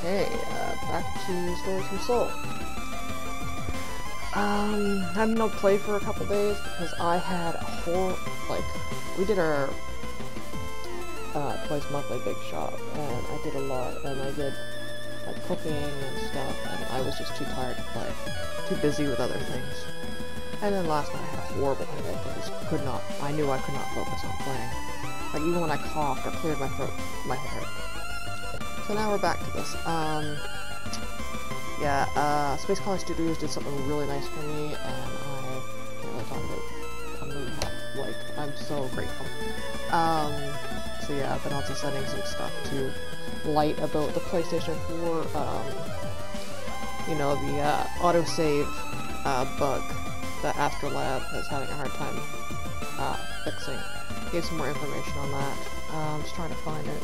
Okay, back to Stories from Seoul. I had no play for a couple days because I had a whole, we did our twice monthly big shop, and I did a lot, and I did cooking and stuff, and I was just too tired to play, too busy with other things. And then last night I had a horrible headache. I knew I could not focus on playing. Like, even when I coughed or cleared my throat, my head hurt. So now we're back to this. Space Colony Studios did something really nice for me, and I can't really talk about it. I'm really I'm so grateful. So yeah, I've been also setting some stuff to light about the PlayStation 4, the autosave bug that Astrolab is having a hard time fixing. Gave some more information on that. I'm just trying to find it.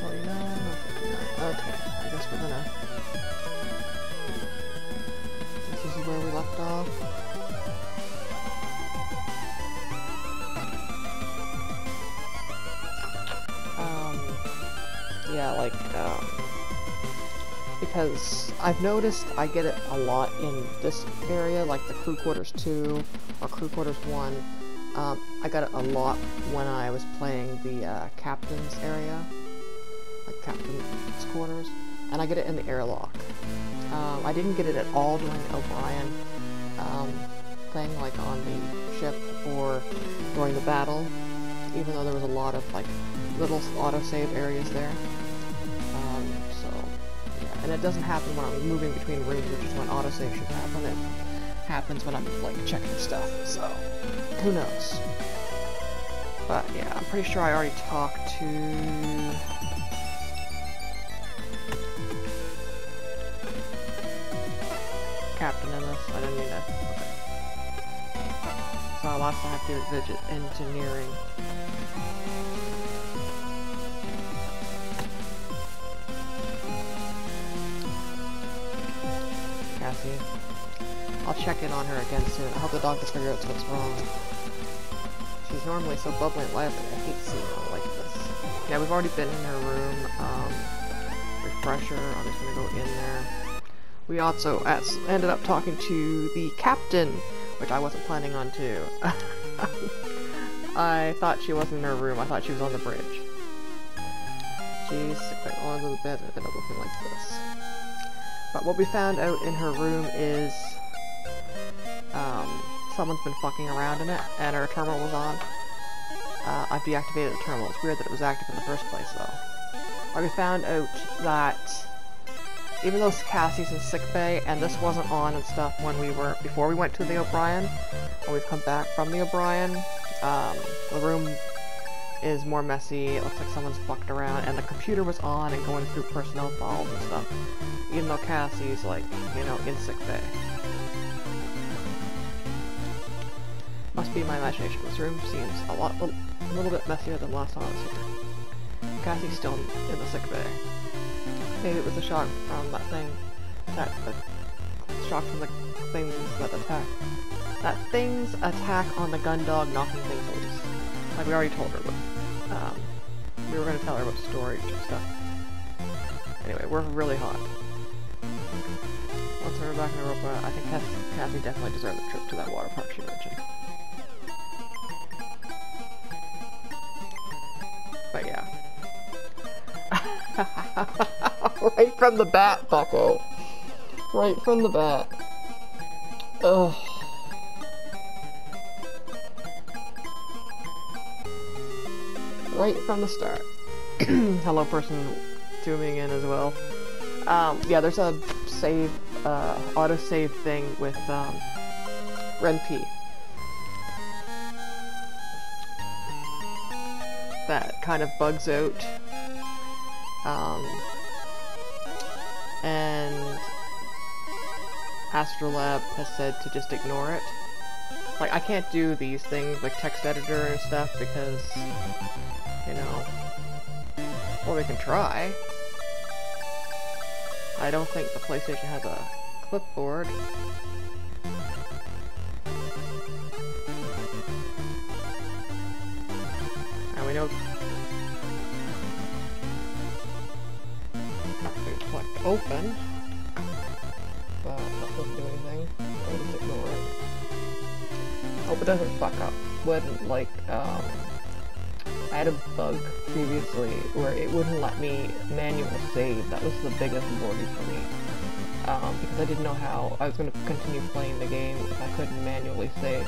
49, 59. Okay, I guess we're gonna... This is where we left off. Because I've noticed I get it a lot in this area, like the Crew Quarters 2 or Crew Quarters 1. I got it a lot when I was playing the Captain's area, like Captain's Quarters, and I get it in the airlock. I didn't get it at all during the O'Brien thing, like on the ship or during the battle, even though there was a lot of little autosave areas there. And it doesn't happen when I'm moving between rooms, which is when autosave should happen. It happens when I'm, checking stuff, so who knows. But, yeah, I'm pretty sure I already talked to... Captain in this. I didn't mean to... Okay. So I'll also have to do Vigit Engineering. I'll check in on her again soon. I hope the doctor figures out what's wrong. She's normally so bubbly and lively. I hate seeing her like this. Yeah, we've already been in her room. Refresher. I'm just gonna go in there. We also ended up talking to the captain, which I wasn't planning on to. I thought she wasn't in her room. I thought she was on the bridge. Jeez, sick all over the bed. I've been looking like this. But what we found out in her room is someone's been fucking around in it, and her terminal was on. I've deactivated the terminal. It's weird that it was active in the first place, though. But we found out that even though Cassie's in sickbay, and this wasn't on and stuff before we went to the O'Brien, when we've come back from the O'Brien, the room is more messy. It looks like someone's fucked around, and the computer was on and going through personnel files and stuff, even though Cassie's in sickbay. Must be my imagination. This room seems a little bit messier than last time I was here. Cassie's still in the sickbay. Maybe it was a shock from that thing. Shock from the things that attack. That thing's attack on the gun dog knocking things loose. Like we already told her, but we were going to tell her about storage and stuff. Anyway, we're really hot. Once we're back in Europa, I think Cassie definitely deserved the trip to that water park she mentioned. But yeah. Right from the bat, bucko. Right from the bat. Ugh. Right from the start. Hello, person zooming in as well. Yeah, there's a auto-save thing with, Ren'Py. That kind of bugs out. And Astrolab has said to just ignore it. Like, I can't do these things, like text editor and stuff, because, well, we can try. I don't think the PlayStation has a clipboard. And we know open, but that doesn't do anything. I'll just ignore it. Hope it doesn't fuck up when, like, I had a bug previously where it wouldn't let me manual save. That was the biggest worry for me. Because I didn't know how I was going to continue playing the game if I couldn't manually save.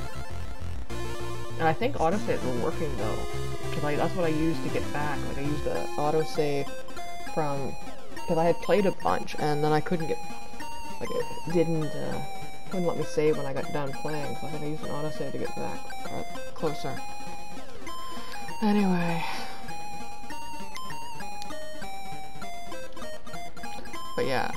And I think autosaves were working though, because that's what I used to get back. Like, I used an autosave from, because I had played a bunch and then I couldn't get, like, it couldn't let me save when I got done playing, so I think I used an autosave to get back closer. Anyway. But yeah,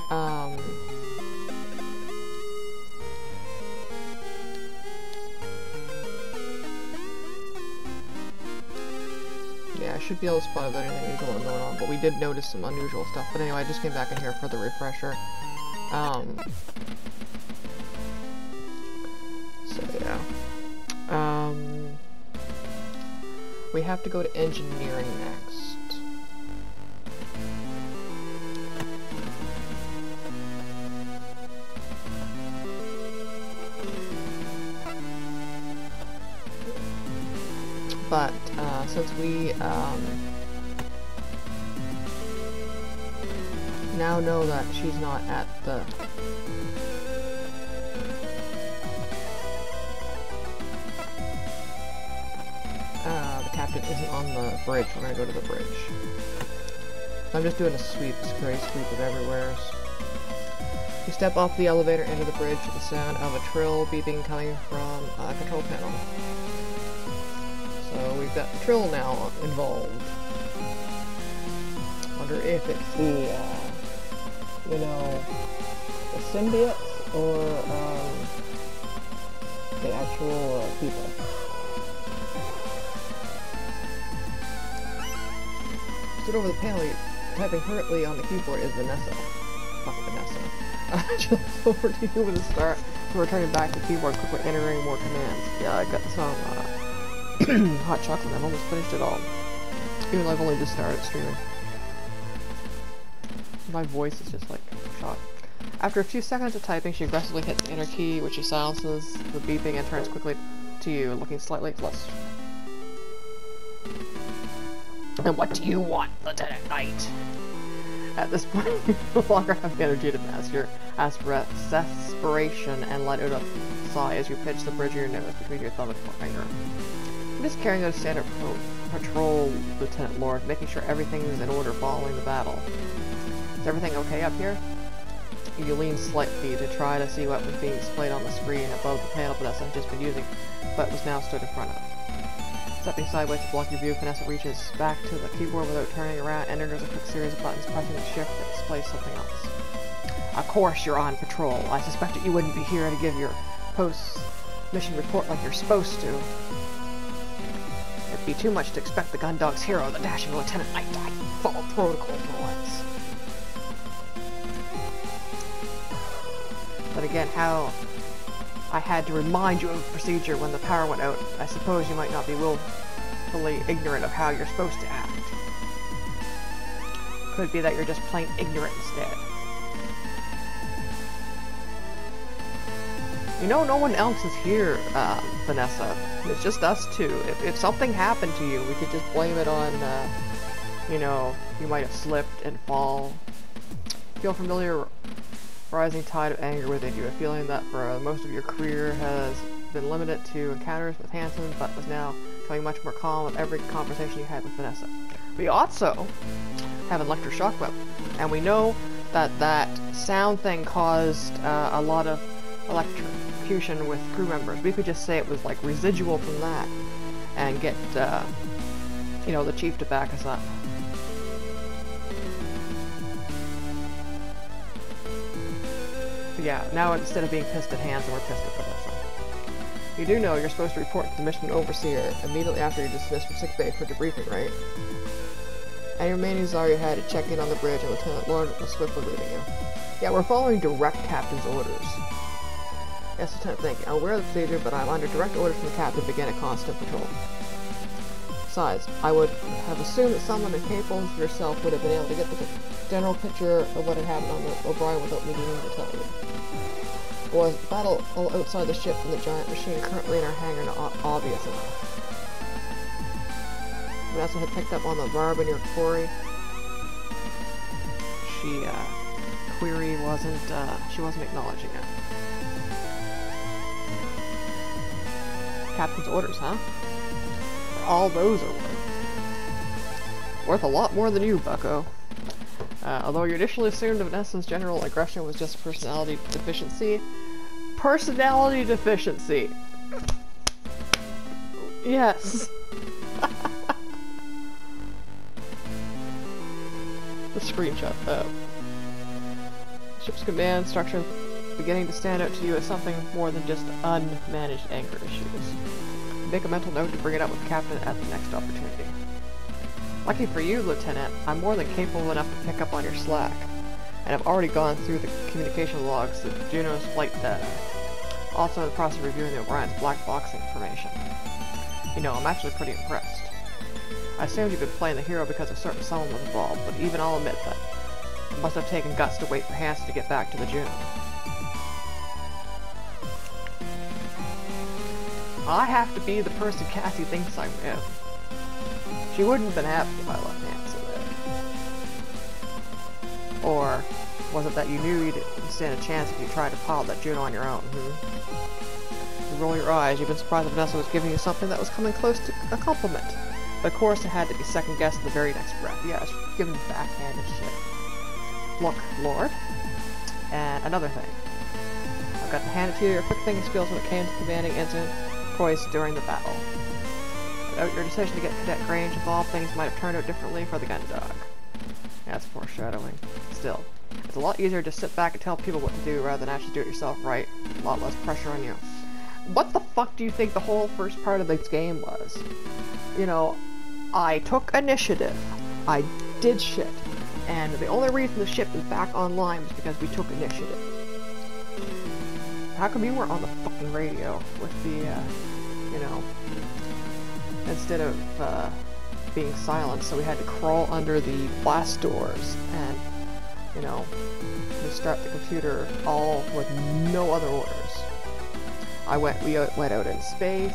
yeah, I should be able to spot if there's anything unusual going on, but we did notice some unusual stuff. But anyway, I just came back in here for the refresher. So yeah. We have to go to engineering next. But, since we, now know that she's not at the captain isn't on the bridge, we're gonna go to the bridge. I'm just doing a sweep, a scurry sweep of everywhere. You step off the elevator into the bridge with the sound of a trill beeping coming from a control panel. So we've got the trill now involved. Wonder if it's the, you know, the symbiotes or the actual people. Stood over the panel, typing hurriedly on the keyboard is Vanessa. Fuck Vanessa. She'll look over to you with a start, returning back to the keyboard, quickly entering more commands. Yeah, I got some hot chocolate. I've almost finished it all, even though I've only just started streaming. My voice is just like shot. After a few seconds of typing, she aggressively hits the enter key, which she silences the beeping and turns quickly to you, looking slightly flushed. And what do you want, Lieutenant Knight? At this point, you no longer have the energy to master aspiration and let out a sigh as you pitch the bridge of your nose between your thumb and forefinger. I'm just carrying out a standard patrol, Lieutenant Lord, making sure everything is in order following the battle. Is everything okay up here? You lean slightly to try to see what was being displayed on the screen above the panel Vanessa had just been using, but was now stood in front of. Stepping sideways to block your view, Vanessa reaches back to the keyboard without turning around and enters a quick series of buttons, pressing the shift that displays something else. Of course you're on patrol. I suspected you wouldn't be here to give your post-mission report like you're supposed to. It'd be too much to expect the Gundog's hero, the dashing Lieutenant Knight, to follow protocol for once. But again, how I had to remind you of the procedure when the power went out. I suppose you might not be willfully ignorant of how you're supposed to act. Could be that you're just plain ignorant instead. You know, no one else is here, Vanessa. It's just us two. If something happened to you, we could just blame it on, you know, you might have slipped and fall. Feel familiar? Rising tide of anger within you, a feeling that for most of your career has been limited to encounters with Hansen, but was now becoming much more calm with every conversation you had with Vanessa. We also have an electroshock weapon, and we know that that sound thing caused a lot of electrocution with crew members. We could just say it was like residual from that, and get, you know, the chief to back us up. Yeah, now instead of being pissed at Hansen, we're pissed at Vanessa. You do know you're supposed to report to the mission overseer immediately after you're dismissed from sickbay for debriefing, right? Any remaining Zarya had to check in on the bridge, and Lieutenant Lord was swiftly leaving you. Yeah, we're following direct captain's orders. Yes, Lieutenant, thank you. I'm aware of the procedure, but I'm under direct orders from the captain to begin a constant patrol. Besides, I would have assumed that someone as capable as yourself would have been able to get the general picture of what had happened on the O'Brien without me needing to tell you. Was the battle all outside the ship and the giant machine currently in our hangar not obvious enough? Vanessa had picked up on the barb in your quarry. Query wasn't, she wasn't acknowledging it. Captain's orders, huh? All those are worth. Worth a lot more than you, bucko. Although you initially assumed Vanessa's general aggression was just personality deficiency. Personality deficiency! Yes! The screenshot, ship's command structure beginning to stand out to you as something more than just unmanaged anger issues. Make a mental note to bring it up with the captain at the next opportunity. Lucky for you, Lieutenant, I'm more than capable enough to pick up on your slack, and I've already gone through the communication logs, the Juno's flight data, also in the process of reviewing the O'Brien's black box information. You know, I'm actually pretty impressed. I assumed you've been playing the hero because a certain someone was involved, but even I'll admit that it must have taken guts to wait for Hanson to get back to the Juno. I have to be the person Cassie thinks I am. She wouldn't have been happy if I left Hanson there. Or was it that you knew you didn't stand a chance if you tried to pilot that Juno on your own, You roll your eyes, you've been surprised that Vanessa was giving you something that was coming close to a compliment. But of course it had to be second-guessed in the very next breath. Yeah, she's giving backhanded shit. Look, Lord. And another thing. I've got to hand it to you, your quick thinking skills when it came to commanding incident poised during the battle. Without your decision to get Cadet Grange involved, things might have turned out differently for the gun dog. Yeah, that's foreshadowing. Still, it's a lot easier to sit back and tell people what to do rather than actually do it yourself right. A lot less pressure on you. What the fuck do you think the whole first part of this game was? You know, I took initiative. I did shit. And the only reason the ship is back online was because we took initiative. How come you weren't on the fucking radio with the, you know, instead of, being silent, so we had to crawl under the blast doors and, you know, restart the computer all with no other orders. We went out in space,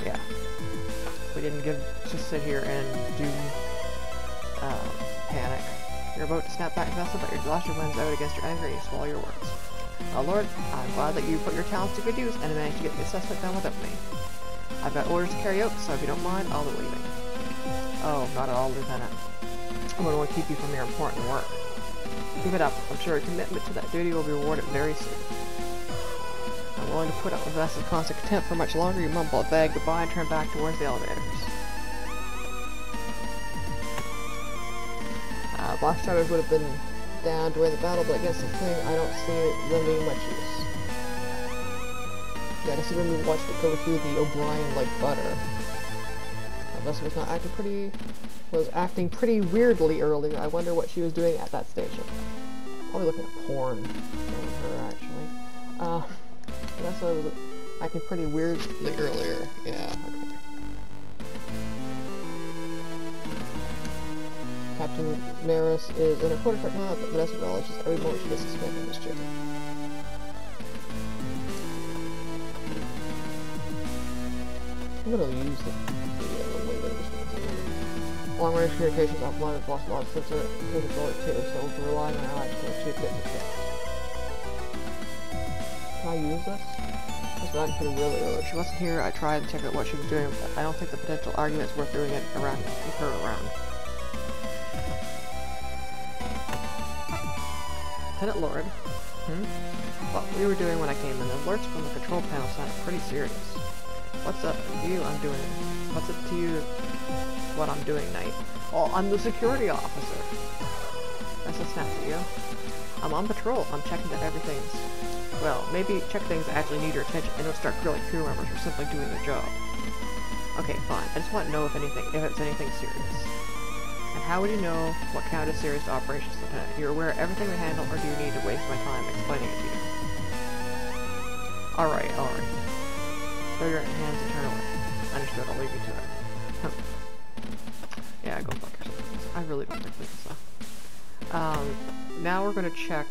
yeah. We didn't just sit here and do, panic. You're about to snap back, Vanessa, but your exhaustion wins out against your anger and you swallow your words. Oh Lord, I'm glad that you put your talents to good use and managed to get the assessment done without me. I've got orders to carry out, so if you don't mind, I'll be leaving. Oh, not at all, Lieutenant. I wouldn't want to keep you from your important work. Keep it up. I'm sure your commitment to that duty will be rewarded very soon. I'm willing to put up with Vanessa's constant contempt for much longer. You mumble a vague goodbye and turn back towards the elevators. Blast Strivers would have been down during the battle, but against the thing, I don't see them being much use. Yeah, I see when we watched it go through the O'Brien like butter. Vanessa was acting pretty weirdly earlier. I wonder what she was doing at that station. Probably looking at porn. Knowing her, actually. Vanessa was acting pretty weirdly earlier. Yeah, okay. Captain Maris is in a quarter right now, but Vanessa acknowledges every moment she gets to spend in this ship. I'm gonna use the way that this one's long-range communications offline with lost launch sensor capability too, so we'll be relying on our allies to achieve get the fix. Can I use this? This was actually really early. She wasn't here, I tried to check out what she was doing, but I don't think the potential argument's worth doing it around with her around. Lieutenant Lord. What we were doing when I came in, the alerts from the control panel sounded pretty serious. What's up to you? What's up to you? What I'm doing, Knight? Oh, I'm the security officer. That's a snap at you. I'm on patrol. I'm checking that everything's... Well, maybe check things that actually need your attention and don't start grilling crew members for simply doing their job. Okay, fine. I just want to know if it's anything serious. And how would you know what counted as serious operations, Lieutenant? You're aware of everything we handle, or do you need to waste my time explaining it to you? Alright. Throw your hands and turn away. Understood, I'll leave you to it. Yeah, go fuck yourself. I really don't think so. Now we're gonna check,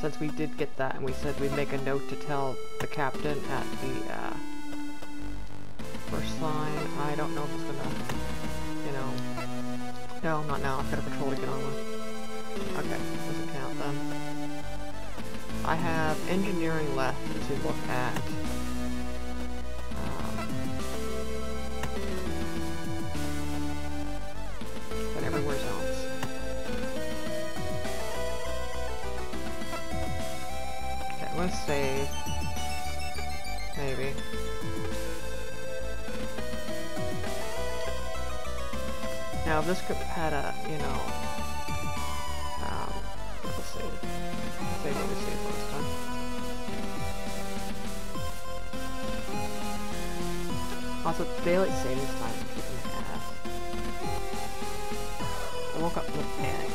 since we did get that and we said we'd make a note to tell the captain at the, first sign. I don't know if it's gonna, you know... No, not now. I've got a patrol to get on with. Okay, doesn't count then. I have engineering left to look at. But everywhere else. Okay, I'm gonna save. Maybe. Now, if this could have had a, you know, let's see. Save what we saved last time. Also, daylight savings time is kicking ass. I woke up in a panic.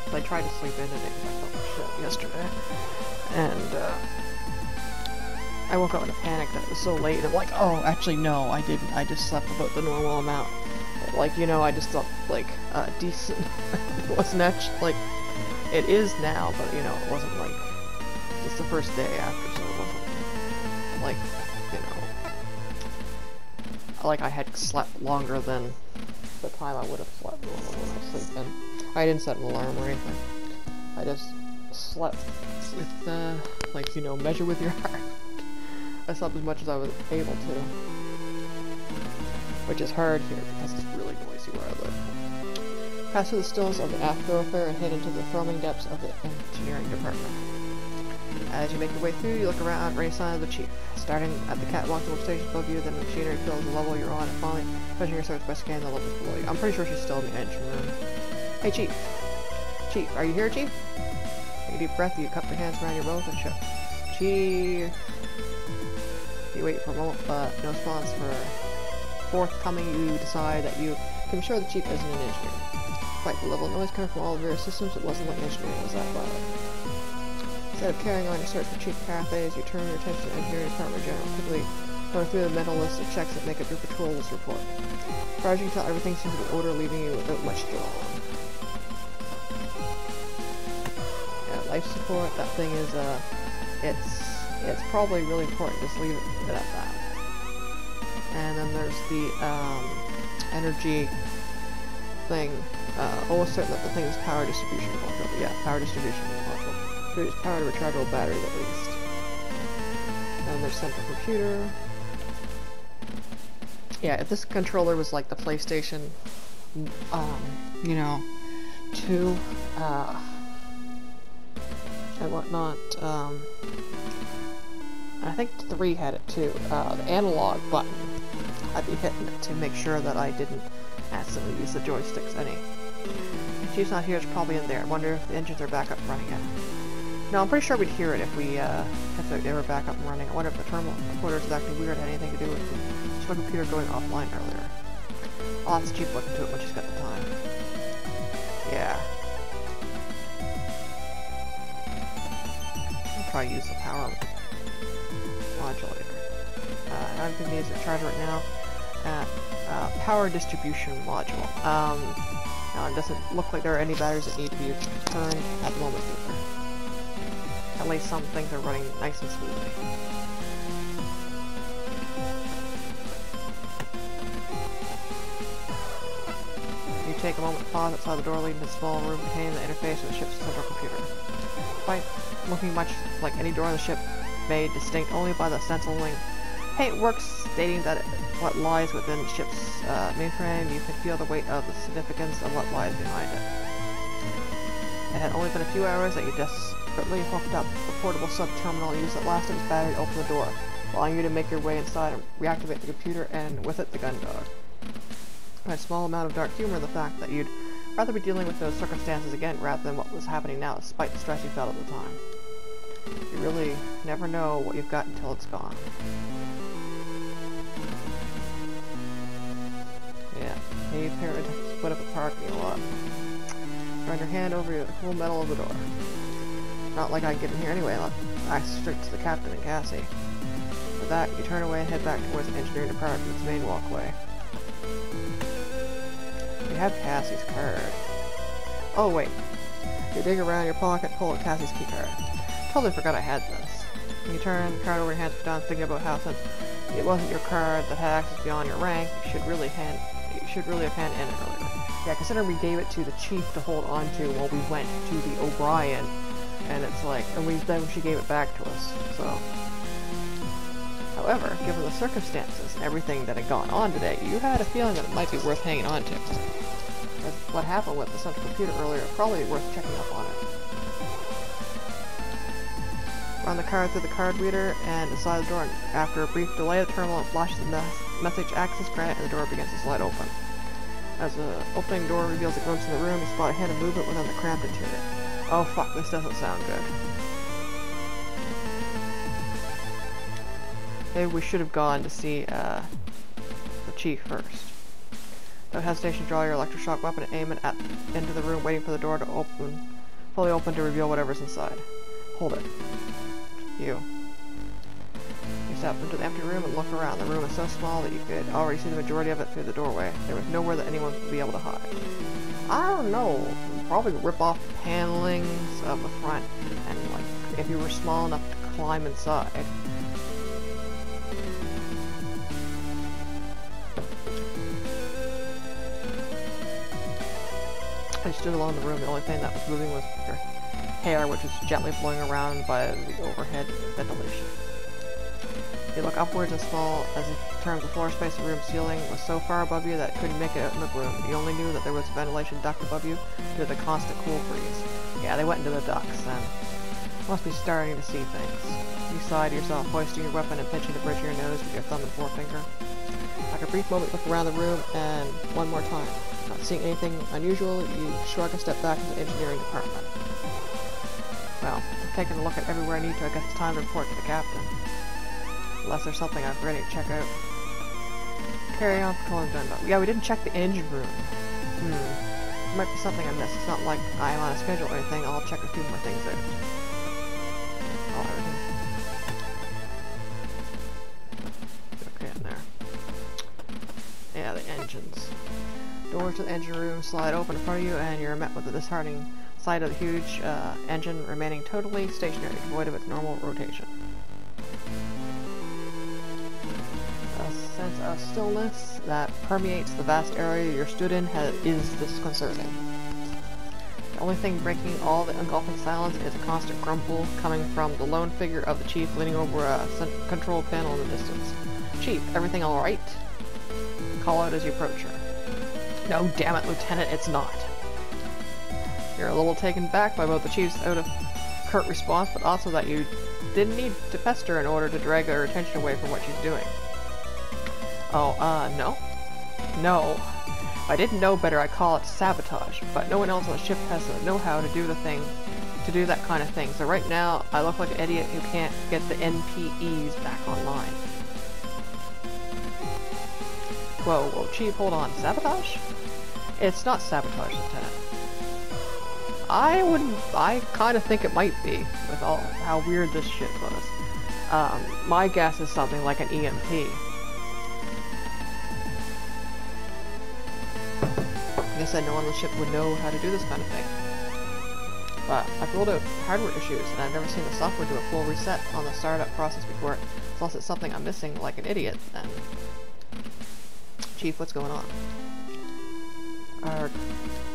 So I tried to sleep in it because I felt like shit yesterday. And, I woke up in a panic that it was so late. I'm like, oh, actually, no, I didn't. I just slept about the normal amount. Like, you know, I just thought, like, decent. It wasn't actually, like, it is now, but, you know, it wasn't, like, it's the first day after, so it wasn't, like, you know, like I had slept longer than the time I would have slept normally when I sleep in. I didn't set an alarm or anything. I just slept with, like, you know, measure with your heart. I slept as much as I was able to. Which is hard here because it's really noisy where I live. Pass through the stills of the aft thoroughfare and head into the throbbing depths of the engineering department. As you make your way through, you look around for any sign of the chief. Starting at the catwalk to workstation above you, then the machinery fills the level you're on, and finally measuring your search by scanning the levels below you. I'm pretty sure she's still in the engine room. Hey, Chief. Chief, are you here, Chief? Take a deep breath, you cup your hands around your both and shut. Chief. You wait for a moment, but no response for forthcoming. You decide that you can be sure the chief isn't an engineer. Despite the level of noise coming from all of your systems, it wasn't like engineering was that loud. Instead of carrying on your search for Chief Cathays, you turn your attention to the engineering department general, quickly going through the mental list of checks that make up your patrol's report. As far as you can tell, everything seems to be in order, leaving you without much to go on. Yeah, life support, that thing is, it's probably really important, just leave it at that. And then there's the, energy thing, almost certain that the thing is power distribution module. Yeah, power distribution module. Produce power to rechargeable batteries at least. And there's central computer. Yeah, if this controller was like the PlayStation, you know, 2, and whatnot, I think 3 had it too. The analog button, I'd be hitting it to make sure that I didn't accidentally use the joysticks any. If Chief's not here, it's probably in there. I wonder if the engines are back up and running yet. No, I'm pretty sure we'd hear it if they were back up and running. I wonder if the terminal recorder is acting weird, had anything to do with the computer going offline earlier. I'll have to Chief look into it when she's got the time. Yeah. I'll try to use the power modulator. I'm going to use the charger right now. Power distribution module. Now it doesn't look like there are any batteries that need to be returned at the moment either. At least some things are running nice and smoothly. You take a moment to pause outside the door leading to the small room containing the interface with the ship's central computer. Despite looking much like any door on the ship, made distinct only by the stenciling paintwork stating that what lies within the ship's mainframe, you can feel the weight of the significance of what lies behind it. It had only been a few hours that you desperately hooked up the portable sub-terminal and used the last of its battery to open the door, allowing you to make your way inside and reactivate the computer, and with it the gun dog. I had a small amount of dark humor in the fact that you'd rather be dealing with those circumstances again rather than what was happening now, despite the stress you felt at the time. You really never know what you've got until it's gone. Yeah, maybe parent split up a parking lot. Run your hand over the cool metal of the door. Not like I'd get in here anyway, I'll ask straight to the captain and Cassie. With that, you turn away and head back towards the engineering department from its main walkway. You have Cassie's card. Oh wait. You dig around your pocket and pull out Cassie's key card. Totally forgot I had this. When you turn the card over your hands down, thinking about how since it wasn't your card that had access beyond your rank, you should really have handed in it earlier. Yeah, considering we gave it to the chief to hold on to while we went to the O'Brien, and it's like, and then she gave it back to us, so. However, given the circumstances and everything that had gone on today, you had a feeling that it might be worth hanging on to. What happened with the central computer earlier, probably worth checking up on it. Run the card through the card reader and inside the door, and after a brief delay, the terminal flashes the message access granted and the door begins to slide open. As the opening door reveals a glimpse of the room, you spot a hint of movement within the cramped interior. Oh fuck, this doesn't sound good. Maybe we should have gone to see the chief first. Without hesitation, draw your electroshock weapon and aim it into the room, waiting for the door to fully open to reveal whatever's inside. Hold it. You step into the empty room and look around. The room is so small that you could already see the majority of it through the doorway. There was nowhere that anyone would be able to hide. I don't know. Probably rip off the panelings of the front, and like, if you were small enough to climb inside. I stood alone in the room. The only thing that was moving was your hair, which was gently blowing around by the overhead ventilation. You look upwards and small, as if in terms of floor space, the room ceiling was so far above you that it couldn't make it out in the room. You only knew that there was a ventilation duct above you due to the constant cool breeze. Yeah, they went into the ducts, then. Must be starting to see things. You sighed to yourself, hoisting your weapon and pinching the bridge of your nose with your thumb and forefinger. After a brief moment, you look around the room, and one more time. Not seeing anything unusual, you shrug and step back to the engineering department. Well, I've taken a look at everywhere I need to. I guess it's time to report to the captain. Unless there's something I'm ready to check out. Carry on, patrolling done. Yeah, we didn't check the engine room. There might be something I missed. It's not like I'm on a schedule or anything. I'll check a few more things out. Oh, everything. Okay, in there. Yeah, the engines. Doors to the engine room slide open in front of you, and you're met with the disheartening sight of the huge engine remaining totally stationary, devoid of its normal rotation. A sense of stillness that permeates the vast area you're stood in is disconcerting. The only thing breaking all the engulfing silence is a constant grumble coming from the lone figure of the chief leaning over a control panel in the distance. Chief, everything alright? Call out as you approach her. No, damn it, Lieutenant, it's not. You're a little taken back by both the chief's curt response, but also that you didn't need to pester in order to drag her attention away from what she's doing. Oh, no? No. If I didn't know better, I'd call it sabotage, but no one else on the ship has the know-how to do that kind of thing, so right now, I look like an idiot who can't get the NPEs back online. Whoa, Chief, hold on. Sabotage? It's not sabotage, Lieutenant. I kind of think it might be, with all how weird this shit was. My guess is something like an EMP. Like I said, no one on the ship would know how to do this kind of thing. But I've ruled out hardware issues, and I've never seen the software do a full reset on the startup process before. Unless it's something I'm missing like an idiot, then... Chief, what's going on?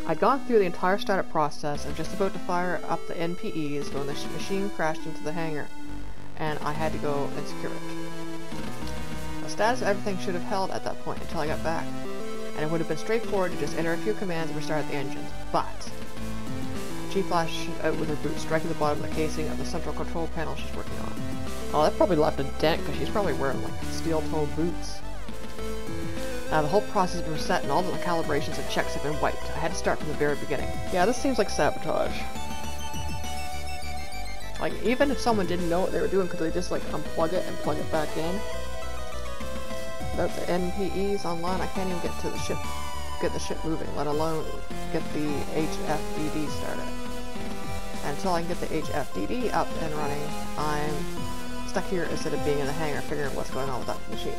I'd gone through the entire startup process and just about to fire up the NPEs when the machine crashed into the hangar, and I had to go and secure it. The status of everything should have held at that point until I got back, and it would have been straightforward to just enter a few commands and restart the engines, but... Chief flashed out with her boot, striking the bottom of the casing of the central control panel she's working on. Oh, that probably left a dent, because she's probably wearing, like, steel-toed boots. The whole process has been reset and all the calibrations and checks have been wiped. I had to start from the very beginning. Yeah, this seems like sabotage. Like, even if someone didn't know what they were doing, could they just, like, unplug it and plug it back in? Without the NPEs online, I can't even get to the ship, get the ship moving, let alone get the HFDD started. And until I can get the HFDD up and running, I'm stuck here instead of being in the hangar figuring what's going on with that machine.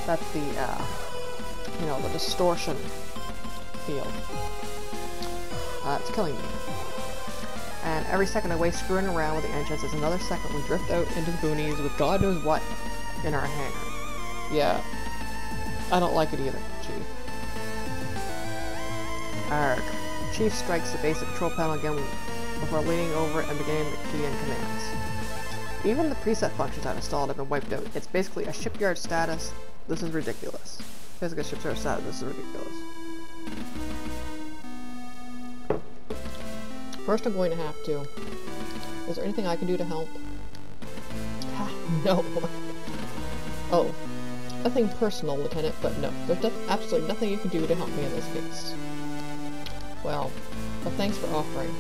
That's the, you know, the distortion field. It's killing me. And every second I waste screwing around with the engines is another second we drift out into the boonies with God knows what in our hangar. Yeah, I don't like it either, Chief. Arg. Chief strikes the basic control panel again before leaning over it and beginning to key in commands. Even the preset functions I've installed have been wiped out. It's basically a shipyard status. This is ridiculous. Basically a shipyard status. This is ridiculous. First I'm going to have to... Is there anything I can do to help? No. Oh. Nothing personal, Lieutenant, but no. There's absolutely nothing you can do to help me in this case. Well, thanks for offering.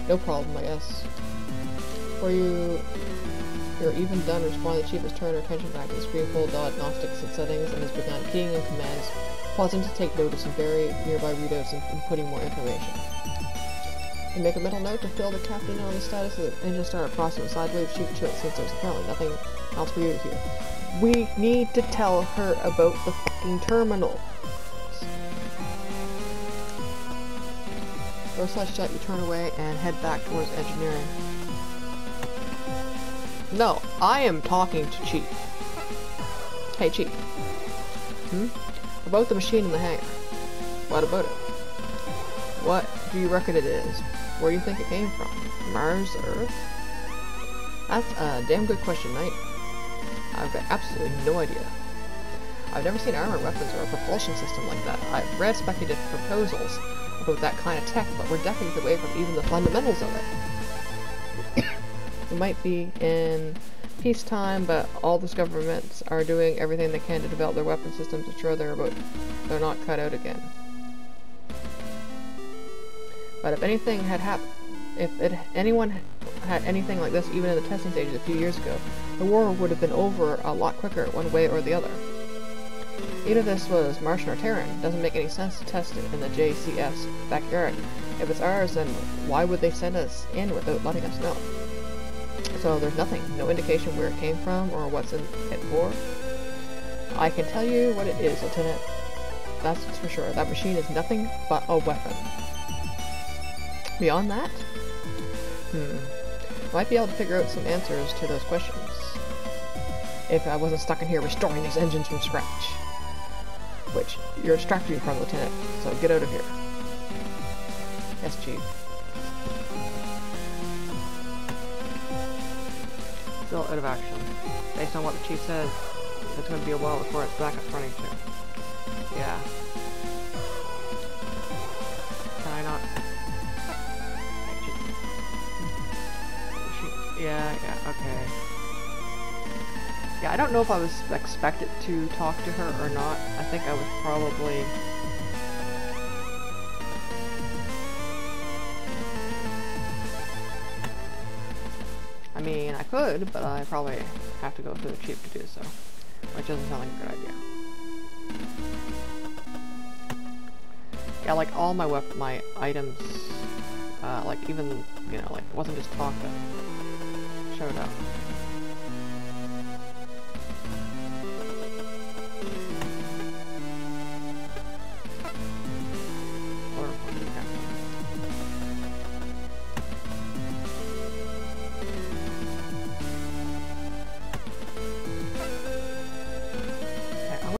No problem, I guess. Before you're even done responding, the Chief has turned her attention back to the screen full of diagnostics and settings and has begun keying in commands, pausing to take notice and very nearby readouts and inputting more information. You make a mental note to fill the captain in on the status of the engine starter process and sideways Chief to it since there's apparently nothing else for you to hear. We need to tell her about the fucking terminal. Door side shut, you turn away and head back towards engineering. No, I am talking to Chief. Hey, Chief. About the machine in the hangar. What about it? What do you reckon it is? Where do you think it came from? Mars, Earth? That's a damn good question, Knight. I've got absolutely no idea. I've never seen armored weapons or a propulsion system like that. I've read speculative proposals about that kind of tech, but we're decades away from even the fundamentals of it. We might be in peacetime, but all those governments are doing everything they can to develop their weapon systems to ensure they're not cut out again. But if anything had happened, anyone had anything like this even in the testing stages a few years ago, the war would have been over a lot quicker one way or the other. Even if this was Martian or Terran, it doesn't make any sense to test it in the JCF's backyard. If it's ours, then why would they send us in without letting us know? So there's nothing, no indication where it came from or what's in it for. I can tell you what it is, Lieutenant. That's for sure. That machine is nothing but a weapon. Beyond that? Might be able to figure out some answers to those questions. If I wasn't stuck in here restoring these engines from scratch. Which, you're distracting me from, Lieutenant, so get out of here. Yes, Chief. Still out of action. Based on what the Chief says, it's going to be a while before it's back up running too. Yeah. Can I not? Yeah, okay. Yeah, I don't know if I was expected to talk to her or not. I think I was probably... I mean, I could, but I probably have to go through the Chief to do so. Which doesn't sound like a good idea. Yeah, like all my items, like even, you know, like it wasn't just talk that showed up.